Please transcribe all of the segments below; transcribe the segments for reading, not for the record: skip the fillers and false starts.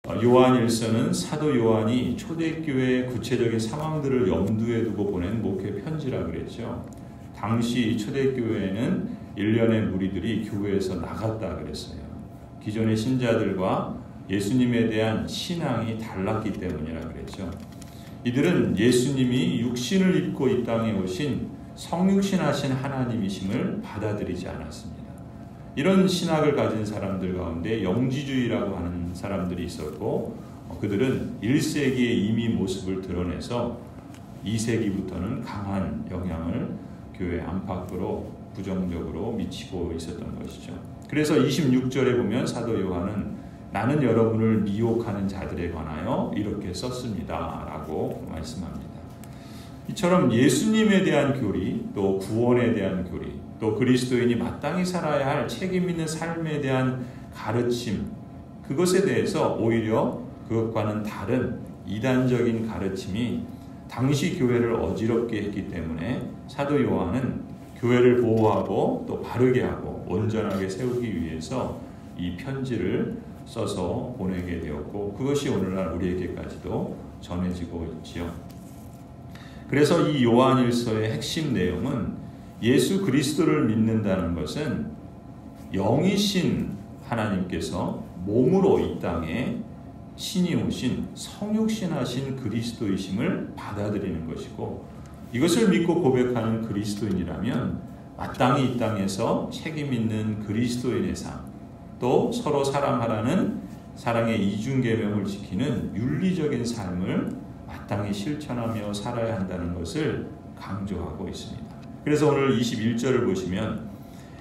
요한일서는 사도 요한이 초대교회의 구체적인 상황들을 염두에 두고 보낸 목회 편지라 그랬죠. 당시 초대교회에는 1년의 무리들이 교회에서 나갔다 그랬어요. 기존의 신자들과 예수님에 대한 신앙이 달랐기 때문이라 그랬죠. 이들은 예수님이 육신을 입고 이 땅에 오신 성육신하신 하나님이심을 받아들이지 않았습니다. 이런 신학을 가진 사람들 가운데 영지주의라고 하는 사람들이 있었고, 그들은 1세기에 이미 모습을 드러내서 2세기부터는 강한 영향을 교회 안팎으로 부정적으로 미치고 있었던 것이죠. 그래서 26절에 보면 사도 요한은 나는 여러분을 미혹하는 자들에 관하여 이렇게 썼습니다 라고 말씀합니다. 이처럼 예수님에 대한 교리, 또 구원에 대한 교리, 또 그리스도인이 마땅히 살아야 할 책임 있는 삶에 대한 가르침, 그것에 대해서 오히려 그것과는 다른 이단적인 가르침이 당시 교회를 어지럽게 했기 때문에 사도 요한은 교회를 보호하고 또 바르게 하고 온전하게 세우기 위해서 이 편지를 써서 보내게 되었고, 그것이 오늘날 우리에게까지도 전해지고 있지요. 그래서 이 요한일서의 핵심 내용은 예수 그리스도를 믿는다는 것은 영이신 하나님께서 몸으로 이 땅에 신이 오신 성육신하신 그리스도이심을 받아들이는 것이고, 이것을 믿고 고백하는 그리스도인이라면 마땅히 이 땅에서 책임 있는 그리스도인의 삶, 또 서로 사랑하라는 사랑의 이중계명을 지키는 윤리적인 삶을 마땅히 실천하며 살아야 한다는 것을 강조하고 있습니다. 그래서 오늘 21절을 보시면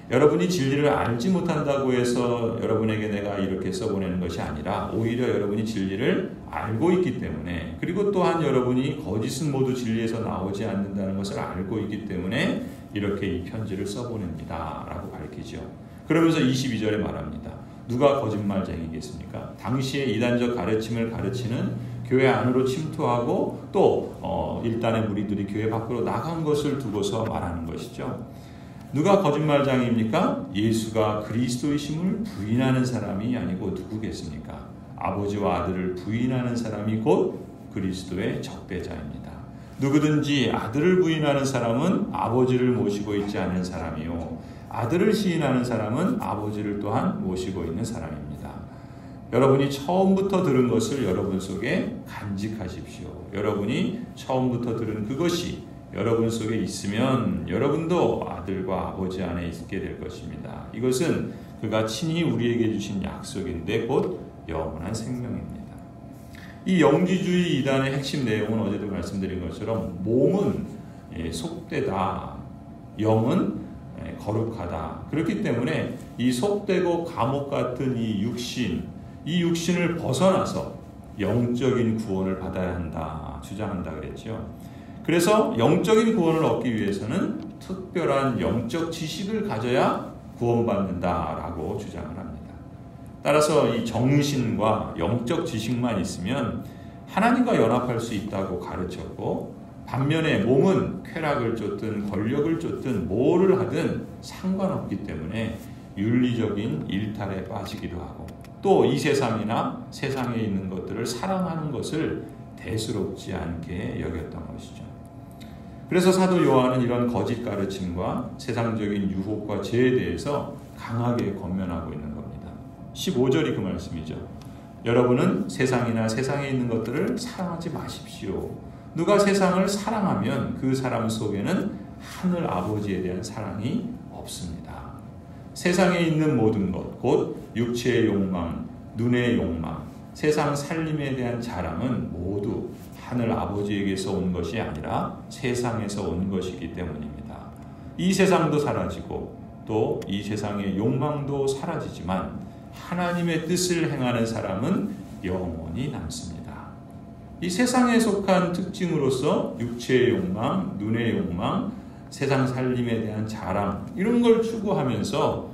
여러분이 진리를 알지 못한다고 해서 여러분에게 내가 이렇게 써보내는 것이 아니라 오히려 여러분이 진리를 알고 있기 때문에, 그리고 또한 여러분이 거짓은 모두 진리에서 나오지 않는다는 것을 알고 있기 때문에 이렇게 이 편지를 써보냅니다 라고 밝히죠. 그러면서 22절에 말합니다. 누가 거짓말쟁이겠습니까? 당시의 이단적 가르침을 가르치는 교회 안으로 침투하고 또 일단의 무리들이 교회 밖으로 나간 것을 두고서 말하는 것이죠. 누가 거짓말쟁이입니까? 예수가 그리스도이심을 부인하는 사람이 아니고 누구겠습니까? 아버지와 아들을 부인하는 사람이 곧 그리스도의 적대자입니다. 누구든지 아들을 부인하는 사람은 아버지를 모시고 있지 않은 사람이요, 아들을 시인하는 사람은 아버지를 또한 모시고 있는 사람입니다. 여러분이 처음부터 들은 것을 여러분 속에 간직하십시오. 여러분이 처음부터 들은 그것이 여러분 속에 있으면 여러분도 아들과 아버지 안에 있게 될 것입니다. 이것은 그가 친히 우리에게 주신 약속인데 곧 영원한 생명입니다. 이 영지주의 이단의 핵심 내용은 어제도 말씀드린 것처럼 몸은 속되다, 영은 거룩하다. 그렇기 때문에 이 속되고 감옥 같은 이 육신을 벗어나서 영적인 구원을 받아야 한다 주장한다 그랬죠. 그래서 영적인 구원을 얻기 위해서는 특별한 영적 지식을 가져야 구원받는다라고 주장을 합니다. 따라서 이 정신과 영적 지식만 있으면 하나님과 연합할 수 있다고 가르쳤고, 반면에 몸은 쾌락을 쫓든 권력을 쫓든 뭐를 하든 상관없기 때문에 윤리적인 일탈에 빠지기도 하고, 또 이 세상이나 세상에 있는 것들을 사랑하는 것을 대수롭지 않게 여겼던 것이죠. 그래서 사도 요한은 이런 거짓 가르침과 세상적인 유혹과 죄에 대해서 강하게 권면하고 있는 겁니다. 15절이 그 말씀이죠. 여러분은 세상이나 세상에 있는 것들을 사랑하지 마십시오. 누가 세상을 사랑하면 그 사람 속에는 하늘 아버지에 대한 사랑이 없습니다. 세상에 있는 모든 것, 곧 육체의 욕망, 눈의 욕망, 세상 살림에 대한 자랑은 모두 하늘 아버지에게서 온 것이 아니라 세상에서 온 것이기 때문입니다. 이 세상도 사라지고 또 이 세상의 욕망도 사라지지만 하나님의 뜻을 행하는 사람은 영원히 남습니다. 이 세상에 속한 특징으로서 육체의 욕망, 눈의 욕망, 세상 살림에 대한 자랑, 이런 걸 추구하면서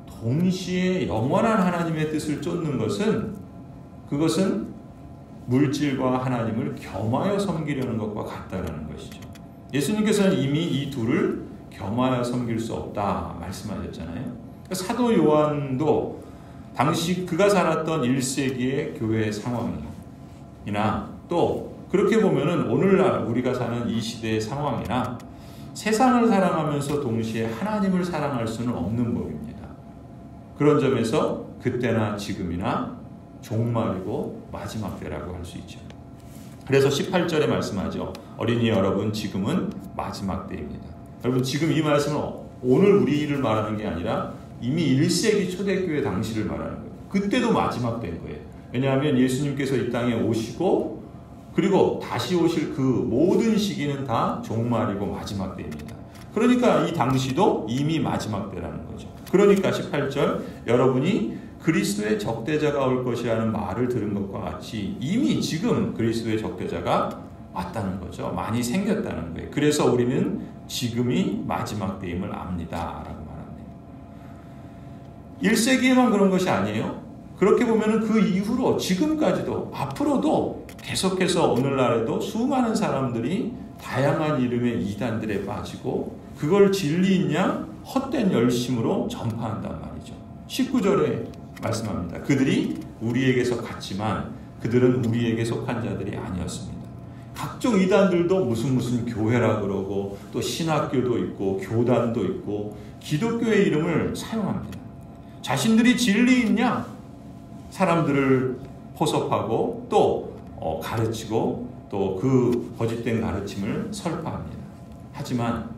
동시에 영원한 하나님의 뜻을 쫓는 그것은 물질과 하나님을 겸하여 섬기려는 것과 같다라는 것이죠. 예수님께서는 이미 이 둘을 겸하여 섬길 수 없다 말씀하셨잖아요. 사도 요한도 당시 그가 살았던 1세기의 교회 상황이나 또 그렇게 보면은 오늘날 우리가 사는 이 시대의 상황이나 세상을 사랑하면서 동시에 하나님을 사랑할 수는 없는 법입니다. 그런 점에서 그때나 지금이나 종말이고 마지막 때라고 할 수 있죠. 그래서 18절에 말씀하죠. 어린이 여러분, 지금은 마지막 때입니다. 여러분, 지금 이 말씀은 오늘 우리를 말하는 게 아니라 이미 1세기 초대교회 당시를 말하는 거예요. 그때도 마지막 때인 거예요. 왜냐하면 예수님께서 이 땅에 오시고 그리고 다시 오실 그 모든 시기는 다 종말이고 마지막 때입니다. 그러니까 이 당시도 이미 마지막 때라는 거죠. 그러니까 18절, 여러분이 그리스도의 적대자가 올 것이라는 말을 들은 것과 같이 이미 지금 그리스도의 적대자가 왔다는 거죠. 많이 생겼다는 거예요. 그래서 우리는 지금이 마지막 때임을 압니다 라고 말합니다. 1세기에만 그런 것이 아니에요. 그렇게 보면 그 이후로 지금까지도 앞으로도 계속해서 오늘날에도 수많은 사람들이 다양한 이름의 이단들에 빠지고 그걸 진리인 양 헛된 열심으로 전파한단 말이죠. 19절에 말씀합니다. 그들이 우리에게서 갔지만 그들은 우리에게 속한 자들이 아니었습니다. 각종 이단들도 무슨 교회라 그러고 또 신학교도 있고 교단도 있고 기독교의 이름을 사용합니다. 자신들이 진리인 양 사람들을 포섭하고 또 가르치고 또 그 거짓된 가르침을 설파합니다. 하지만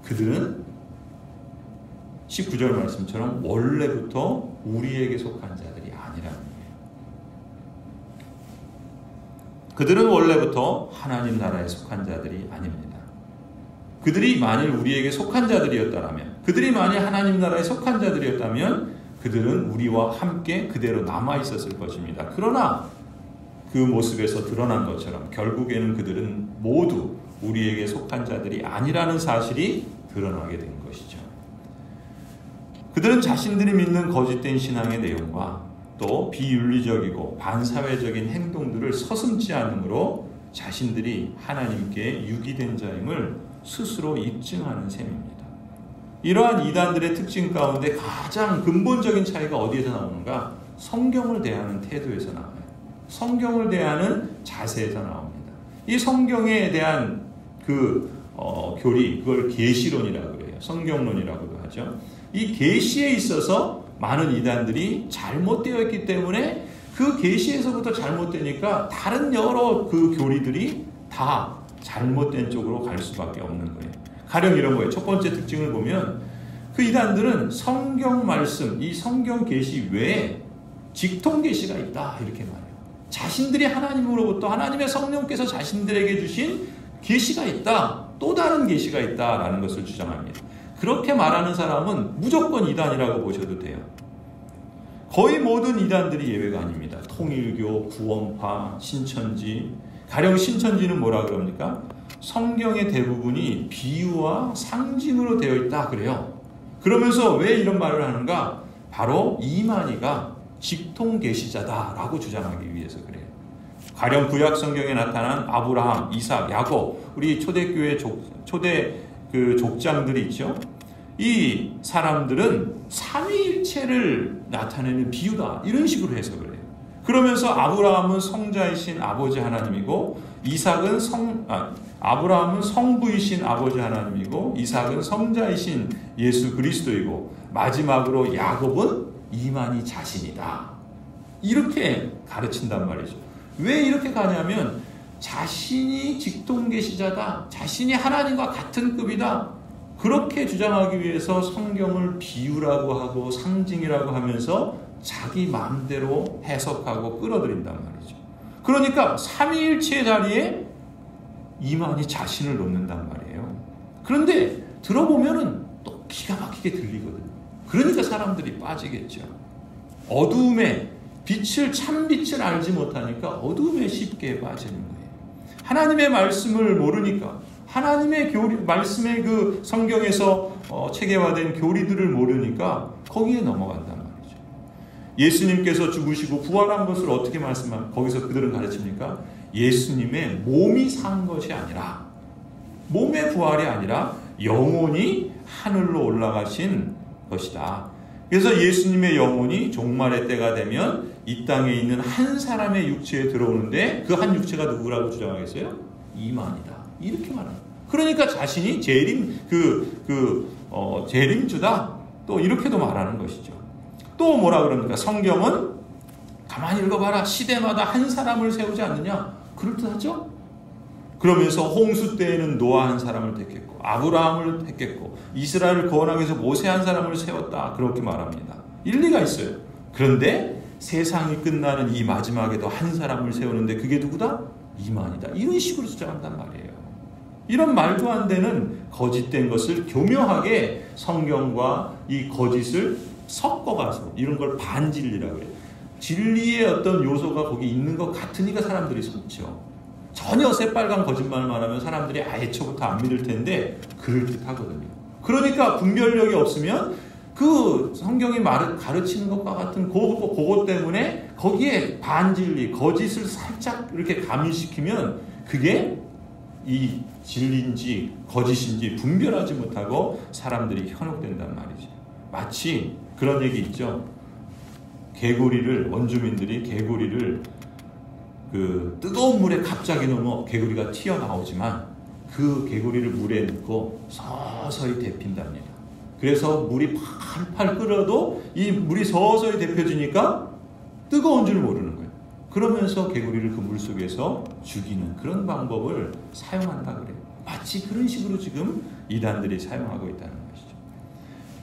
그들은 19절 말씀처럼 원래부터 우리에게 속한 자들이 아니라는 거예요. 그들은 원래부터 하나님 나라에 속한 자들이 아닙니다. 그들이 만일 우리에게 속한 자들이었다면, 그들이 만일 하나님 나라에 속한 자들이었다면 그들은 우리와 함께 그대로 남아 있었을 것입니다. 그러나 그 모습에서 드러난 것처럼 결국에는 그들은 모두 우리에게 속한 자들이 아니라는 사실이 드러나게 된 것이죠. 그들은 자신들이 믿는 거짓된 신앙의 내용과 또 비윤리적이고 반사회적인 행동들을 서슴지 않으므로 자신들이 하나님께 유기된 자임을 스스로 입증하는 셈입니다. 이러한 이단들의 특징 가운데 가장 근본적인 차이가 어디에서 나오는가? 성경을 대하는 태도에서 나와요. 성경을 대하는 자세에서 나옵니다. 이 성경에 대한 교리, 그걸 계시론이라고 그래요. 성경론이라고도 하죠. 이 계시에 있어서 많은 이단들이 잘못되어 있기 때문에 그 계시에서부터 잘못되니까 다른 여러 그 교리들이 다 잘못된 쪽으로 갈 수밖에 없는 거예요. 가령 이런 거예요. 첫 번째 특징을 보면 그 이단들은 성경 말씀, 이 성경 계시 외에 직통 계시가 있다 이렇게 말해요. 자신들이 하나님으로부터 하나님의 성령께서 자신들에게 주신 계시가 있다, 또 다른 계시가 있다라는 것을 주장합니다. 그렇게 말하는 사람은 무조건 이단이라고 보셔도 돼요. 거의 모든 이단들이 예외가 아닙니다. 통일교, 구원파, 신천지. 가령 신천지는 뭐라 그럽니까? 성경의 대부분이 비유와 상징으로 되어 있다 그래요. 그러면서 왜 이런 말을 하는가? 바로 이만희가 직통 계시자다라고 주장하기 위해서 그래요. 가령 구약 성경에 나타난 아브라함, 이삭, 야곱, 우리 초대교회 초대 그 족장들이 있죠. 이 사람들은 삼위일체를 나타내는 비유다 이런 식으로 해석을 해요. 그러면서 아브라함은 성자이신 아버지 하나님이고 아브라함은 성부이신 아버지 하나님이고 이삭은 성자이신 예수 그리스도이고 마지막으로 야곱은 이만희 자신이다. 이렇게 가르친단 말이죠. 왜 이렇게 가냐면 자신이 직통계시자다. 자신이 하나님과 같은 급이다. 그렇게 주장하기 위해서 성경을 비유라고 하고 상징이라고 하면서 자기 마음대로 해석하고 끌어들인단 말이죠. 그러니까 삼위일체의 자리에 이만희 자신을 놓는단 말이에요. 그런데 들어보면은 또 기가 막히게 들리거든요. 그러니까 사람들이 빠지겠죠. 어두움에 참빛을 알지 못하니까 어두움에 쉽게 빠지는 거예요. 하나님의 말씀을 모르니까 하나님의 말씀의 그 성경에서 체계화된 교리들을 모르니까 거기에 넘어간단 말이죠. 예수님께서 죽으시고 부활한 것을 어떻게 거기서 그들은 가르칩니까? 예수님의 몸이 산 것이 아니라, 몸의 부활이 아니라 영혼이 하늘로 올라가신 것이다. 그래서 예수님의 영혼이 종말의 때가 되면 이 땅에 있는 한 사람의 육체에 들어오는데 그 한 육체가 누구라고 주장하겠어요? 이만이다. 이렇게 말합니다. 그러니까 자신이 재림주다. 또 이렇게도 말하는 것이죠. 또 뭐라 그럽니까? 성경은 가만히 읽어봐라. 시대마다 한 사람을 세우지 않느냐? 그럴듯하죠? 그러면서 홍수 때에는 노아 한 사람을 택했고 아브라함을 택했고 이스라엘을 구원하기 위해서 모세 한 사람을 세웠다. 그렇게 말합니다. 일리가 있어요. 그런데 세상이 끝나는 이 마지막에도 한 사람을 세우는데 그게 누구다? 이만이다. 이런 식으로 주장한단 말이에요. 이런 말도 안 되는 거짓된 것을 교묘하게 성경과 이 거짓을 섞어가서 이런 걸 반진리라고 해요. 진리의 어떤 요소가 거기 있는 것 같으니까 사람들이 속죠. 전혀 새빨간 거짓말만 하면 사람들이 아예 처부터 안 믿을 텐데 그럴듯하거든요. 그러니까 분별력이 없으면 그 성경이 가르치는 것과 같은 그것 때문에 거기에 반진리, 거짓을 살짝 이렇게 가미시키면 그게 이 진리인지 거짓인지 분별하지 못하고 사람들이 현혹된단 말이죠. 마치 그런 얘기 있죠. 원주민들이 개구리를 그 뜨거운 물에 갑자기 넣으면 개구리가 튀어나오지만 그 개구리를 물에 넣고 서서히 데핀답니다. 그래서 물이 팔팔 끓어도 이 물이 서서히 데펴지니까 뜨거운 줄 모르는 거예요. 그러면서 개구리를 그 물속에서 죽이는 그런 방법을 사용한다 그래요. 마치 그런 식으로 지금 이단들이 사용하고 있다는 것이죠.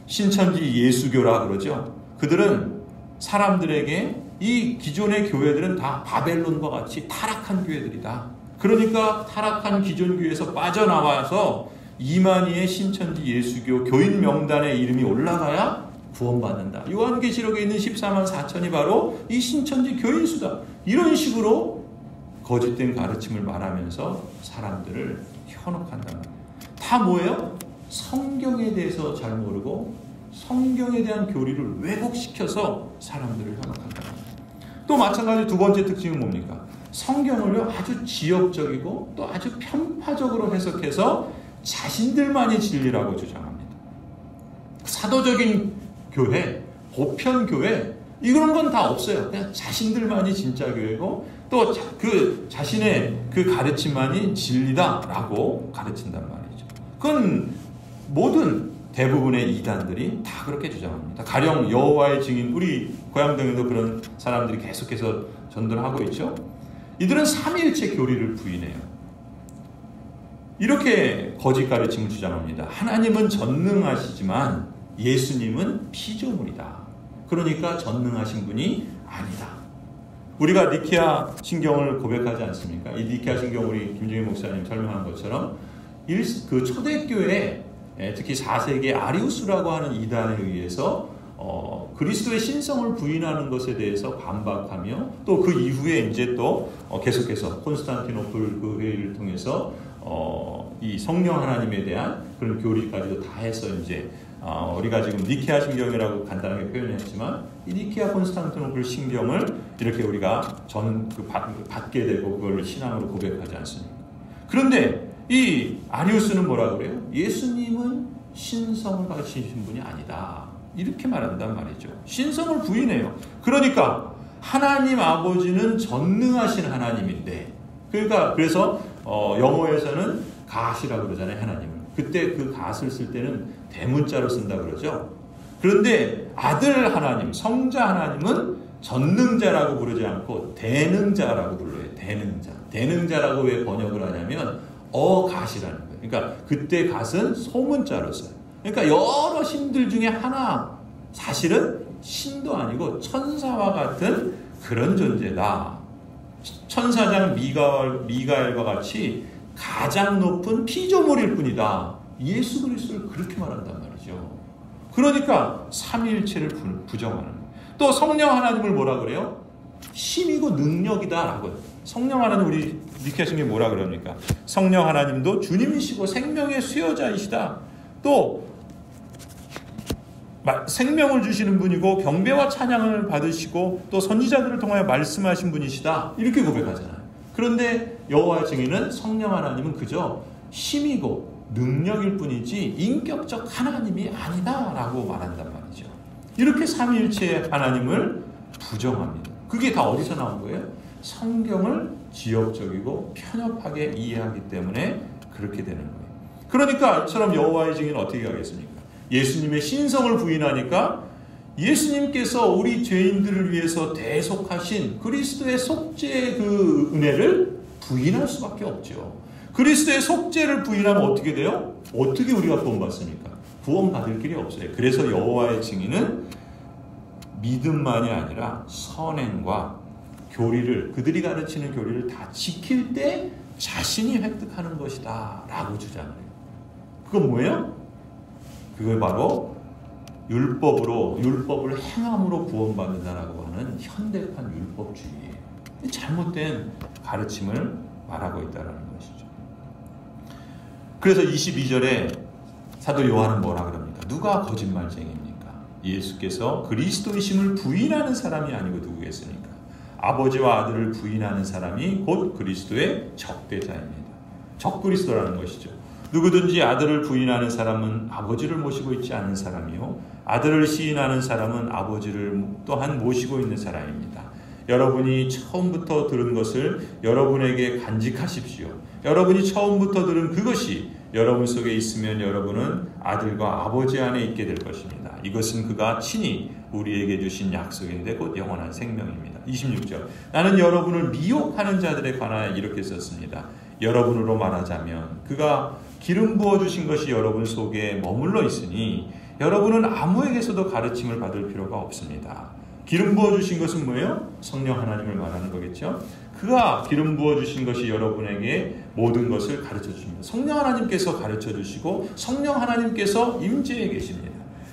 신천지 예수교라 그러죠. 그들은 사람들에게 이 기존의 교회들은 다 바벨론과 같이 타락한 교회들이다. 그러니까 타락한 기존 교회에서 빠져나와서 이만희의 신천지 예수교 교인 명단에 이름이 올라가야 구원받는다. 요한계시록에 있는 14만 4천이 바로 이 신천지 교인수다. 이런 식으로 거짓된 가르침을 말하면서 사람들을 현혹한단 말이에요. 다 뭐예요? 성경에 대해서 잘 모르고 성경에 대한 교리를 왜곡시켜서 사람들을 현혹한다. 또 마찬가지로 두 번째 특징은 뭡니까? 성경을요 아주 지역적이고 또 아주 편파적으로 해석해서 자신들만이 진리라고 주장합니다. 사도적인 교회, 보편교회 이런 건 다 없어요. 그냥 자신들만이 진짜 교회고 또 그 자신의 그 가르침만이 진리다라고 가르친단 말이죠. 그건 모든 대부분의 이단들이 다 그렇게 주장합니다. 가령 여호와의 증인, 우리 고향동에도 그런 사람들이 계속해서 전도하고 있죠. 이들은 삼위일체 교리를 부인해요. 이렇게 거짓 가르침을 주장합니다. 하나님은 전능하시지만 예수님은 피조물이다. 그러니까 전능하신 분이 아니다. 우리가 니케아 신경을 고백하지 않습니까? 이 니케아 신경 우리 김종희 목사님 설명한 것처럼 그 초대교회 특히 4세기 아리우스라고 하는 이단에 의해서 그리스도의 신성을 부인하는 것에 대해서 반박하며 또 그 이후에 이제 또 계속해서 콘스탄티노플 그 회의를 통해서 이 성령 하나님에 대한 그런 교리까지도 다 해서 이제 우리가 지금 니케아 신경이라고 간단하게 표현했지만 이 니케아 콘스탄티노플 신경을 이렇게 우리가 받게 되고 그걸 신앙으로 고백하지 않습니까? 그런데 이 아리우스는 뭐라 그래요? 예수님은 신성을 가지신 분이 아니다. 이렇게 말한단 말이죠. 신성을 부인해요. 그러니까 하나님 아버지는 전능하신 하나님인데, 그러니까 그래서 영어에서는 가시라고 그러잖아요, 하나님을. 그때 그 가스를 쓸 때는 대문자로 쓴다 그러죠. 그런데 아들 하나님, 성자 하나님은 전능자라고 부르지 않고 대능자라고 불러요. 대능자. 대능자라고 왜 번역을 하냐면 가시라는 거예요. 그러니까 그때 갓은 소문자로 써요. 그러니까 여러 신들 중에 하나, 사실은 신도 아니고 천사와 같은 그런 존재다. 천사장 미가엘과 같이 가장 높은 피조물일 뿐이다. 예수 그리스도를 그렇게 말한단 말이죠. 그러니까 삼위일체를 부정하는 거예요. 또 성령 하나님을 뭐라 그래요? 힘이고 능력이다라고 해요. 성령 하나님 우리 니케아 신경이 뭐라 그럽니까? 성령 하나님도 주님이시고 생명의 수여자이시다. 또 생명을 주시는 분이고 경배와 찬양을 받으시고 또 선지자들을 통하여 말씀하신 분이시다. 이렇게 고백하잖아요. 그런데 여호와의 증인은 성령 하나님은 그저 힘이고 능력일 뿐이지 인격적 하나님이 아니다라고 말한단 말이죠. 이렇게 삼위일체 하나님을 부정합니다. 그게 다 어디서 나온 거예요? 성경을 지역적이고 편협하게 이해하기 때문에 그렇게 되는 거예요. 그러니까 이처럼 여호와의 증인은 어떻게 하겠습니까? 예수님의 신성을 부인하니까 예수님께서 우리 죄인들을 위해서 대속하신 그리스도의 속죄의 그 은혜를 부인할 수밖에 없죠. 그리스도의 속죄를 부인하면 어떻게 돼요? 어떻게 우리가 구원받습니까? 구원받을 길이 없어요. 그래서 여호와의 증인은 믿음만이 아니라 선행과 교리를, 그들이 가르치는 교리를 다 지킬 때 자신이 획득하는 것이다 라고 주장해요. 그건 뭐예요? 그걸 바로 율법을 행함으로 구원받는다라고 하는 현대판 율법주의예요. 잘못된 가르침을 말하고 있다는 것이죠. 그래서 22절에 사도 요한은 뭐라 그럽니까? 누가 거짓말쟁이입니까? 예수께서 그리스도이심을 부인하는 사람이 아니고 누구겠습니까? 아버지와 아들을 부인하는 사람이 곧 그리스도의 적대자입니다. 적그리스도라는 것이죠. 누구든지 아들을 부인하는 사람은 아버지를 모시고 있지 않은 사람이요 아들을 시인하는 사람은 아버지를 또한 모시고 있는 사람입니다. 여러분이 처음부터 들은 것을 여러분에게 간직하십시오. 여러분이 처음부터 들은 그것이 여러분 속에 있으면 여러분은 아들과 아버지 안에 있게 될 것입니다. 이것은 그가 친히 우리에게 주신 약속인데 곧 영원한 생명입니다. 26절 나는 여러분을 미혹하는 자들에 관하여 이렇게 썼습니다. 여러분으로 말하자면 그가 기름 부어주신 것이 여러분 속에 머물러 있으니 여러분은 아무에게서도 가르침을 받을 필요가 없습니다. 기름 부어주신 것은 뭐예요? 성령 하나님을 말하는 거겠죠. 그가 기름 부어주신 것이 여러분에게 모든 것을 가르쳐 주십니다. 성령 하나님께서 가르쳐 주시고 성령 하나님께서 임재해 계십니다.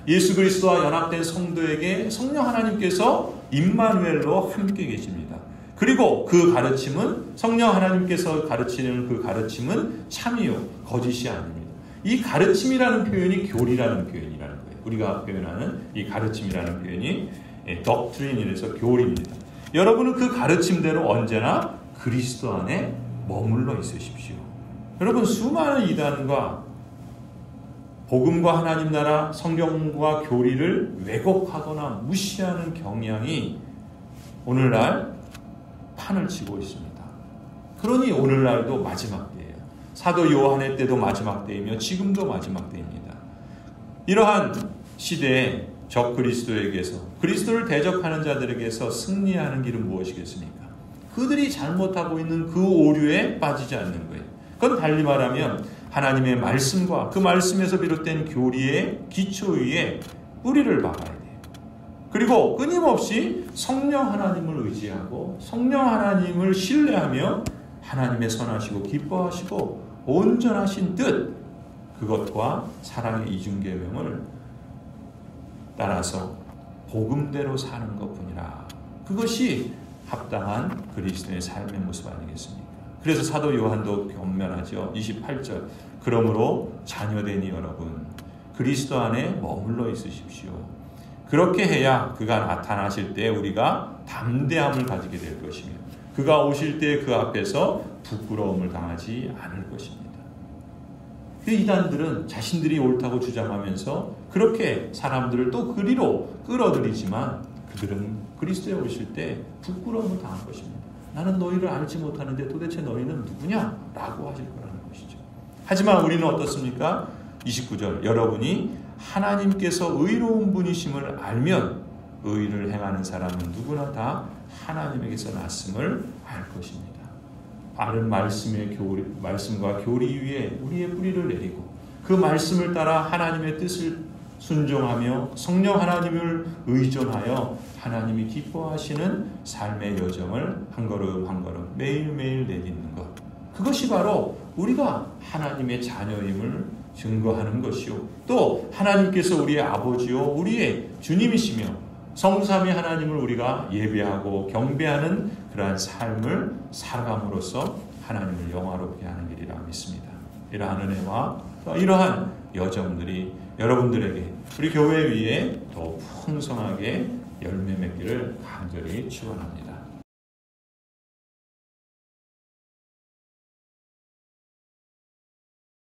예수 그리스도와 연합된 성도에게 성령 하나님께서 임마누엘로 함께 계십니다. 그리고 그 가르침은 성령 하나님께서 가르치는 그 가르침은 참이요 거짓이 아닙니다. 이 가르침이라는 표현이 교리라는 표현이라는 거예요. 우리가 표현하는 이 가르침이라는 표현이 doctrine이라서 교리입니다. 여러분은 그 가르침대로 언제나 그리스도 안에 머물러 있으십시오. 여러분 수많은 이단과 복음과 하나님 나라 성경과 교리를 왜곡하거나 무시하는 경향이 오늘날 판을 치고 있습니다. 그러니 오늘날도 마지막 때예요. 사도 요한의 때도 마지막 때이며 지금도 마지막 때입니다. 이러한 시대에 적 그리스도에게서 그리스도를 대적하는 자들에게서 승리하는 길은 무엇이겠습니까? 그들이 잘못하고 있는 그 오류에 빠지지 않는 거예요. 그건 달리 말하면 하나님의 말씀과 그 말씀에서 비롯된 교리의 기초 위에 뿌리를 박아야 돼요. 그리고 끊임없이 성령 하나님을 의지하고 성령 하나님을 신뢰하며 하나님의 선하시고 기뻐하시고 온전하신 뜻 그것과 사랑의 이중계명을 따라서 복음대로 사는 것뿐이라. 그것이 합당한 그리스도의 삶의 모습 아니겠습니까? 그래서 사도 요한도 권면하죠. 28절 그러므로 자녀되니 여러분 그리스도 안에 머물러 있으십시오. 그렇게 해야 그가 나타나실 때 우리가 담대함을 가지게 될 것이며 그가 오실 때 그 앞에서 부끄러움을 당하지 않을 것입니다. 그 이단들은 자신들이 옳다고 주장하면서 그렇게 사람들을 또 그리로 끌어들이지만 그들은 그리스도에 오실 때 부끄러움을 당할 것입니다. 나는 너희를 알지 못하는데 도대체 너희는 누구냐? 라고 하실 거라는 것이죠. 하지만 우리는 어떻습니까? 29절 여러분이 하나님께서 의로운 분이심을 알면 의를 행하는 사람은 누구나 다 하나님에게서 났음을 알 것입니다. 바른 말씀과 교리 위에 우리의 뿌리를 내리고 그 말씀을 따라 하나님의 뜻을 순종하며 성령 하나님을 의존하여 하나님이 기뻐하시는 삶의 여정을 한 걸음 한 걸음 매일매일 내딛는 것. 그것이 바로 우리가 하나님의 자녀임을 증거하는 것이요. 또 하나님께서 우리의 아버지요 우리의 주님이시며 성삼위 하나님을 우리가 예배하고 경배하는 그러한 삶을 살아감으로써 하나님을 영화롭게 하는 길이라 믿습니다. 이러한 은혜와 이러한 여정들이 여러분들에게 우리 교회 위에 더 풍성하게 열매 맺기를 간절히 축원합니다.